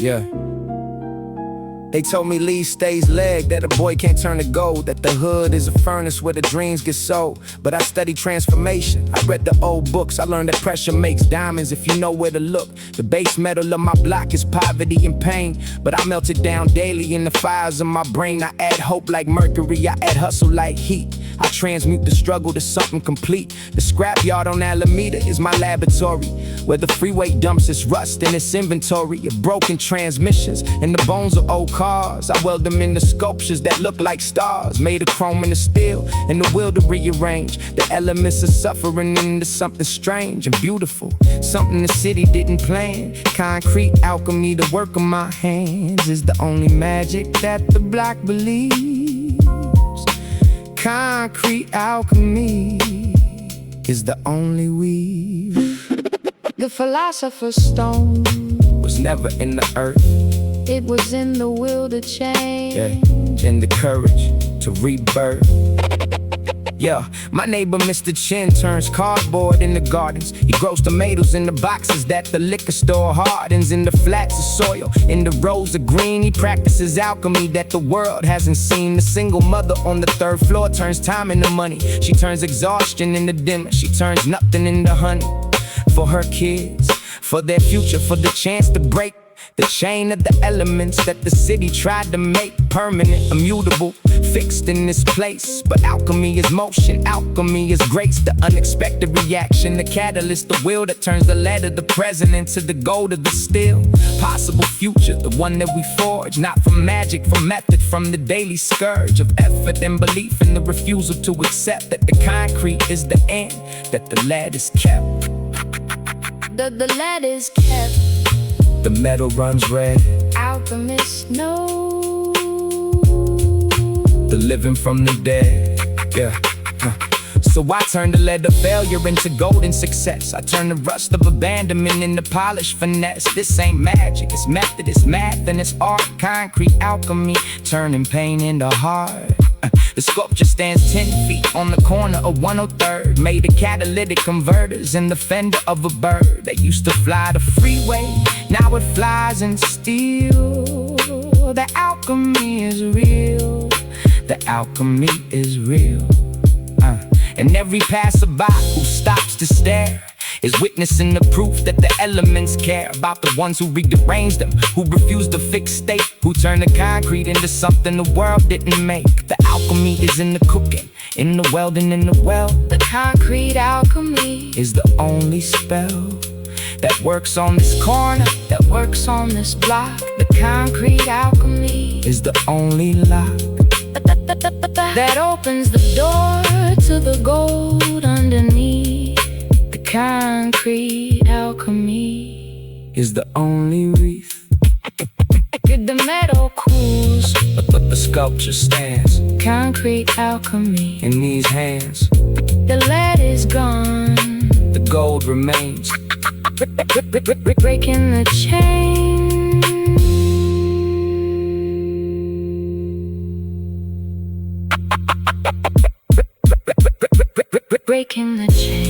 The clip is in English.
Yeah. They told me lead stays leg, that a boy can't turn to gold, that the hood is a furnace where the dreams get sold. But I studied transformation, I read the old books, I learned that pressure makes diamonds if you know where to look. The base metal of my block is poverty and pain, but I melt it down daily in the fires of my brain. I add hope like mercury, I add hustle like heat. I transmute the struggle to something complete. The scrapyard on Alameda is my laboratory, where the freeway dumps its rust in its inventory of broken transmissions and the bones of old cars. I weld them into sculptures that look like stars, made of chrome and of steel, and the will to rearrange the elements of suffering into something strange and beautiful, something the city didn't plan. Concrete alchemy, the work of my hands, is the only magic that the block believes. Concrete alchemy is the only weave. The philosopher's stone Was never in the earth, it was in the will to change. yeah, and the courage to rebirth. Yeah, my neighbor Mr. Chin turns cardboard into gardens. He grows tomatoes in the boxes that the liquor store hardens. In the flats of soil, in the rows of green, he practices alchemy that the world hasn't seen. The single mother on the third floor turns time into money. She turns exhaustion into dinner. She turns nothing into honey for her kids, for their future, for the chance to break the chain of the elements that the city tried to make permanent, immutable, fixed in this place. But alchemy is motion, alchemy is grace, the unexpected reaction, the catalyst, the will that turns the lead of the present into the gold of the still possible future, the one that we forge, not from magic, from method, from the daily scourge of effort and belief, and the refusal to accept that the concrete is the end, that the lead is kept. The lead is kept. The metal runs red. Alchemists know. The living from the dead. Yeah. So I turn the lead of failure into golden success. I turn the rust of abandonment into polished finesse. This ain't magic, it's method, it's math, and it's art. Concrete alchemy, turning pain into heart. The sculpture stands 10 feet on the corner of 103rd, made of catalytic converters and the fender of a bird that used to fly the freeway. Now it flies in steel. The alchemy is real. The alchemy is real. And every passerby who stops to stare is witnessing the proof that the elements care about the ones who rearrange them, who refuse the fixed state, who turn the concrete into something the world didn't make. The alchemy is in the cooking, in the welding, in the well. The concrete alchemy is the only spell that works on this corner, that works on this block. The concrete alchemy is the only lock that opens the door to the gold underneath. The concrete alchemy is the only wreath. The metal cools, but the sculpture stands. Concrete alchemy in these hands. The lead is gone, the gold remains. Breaking the chain. Breaking the chain.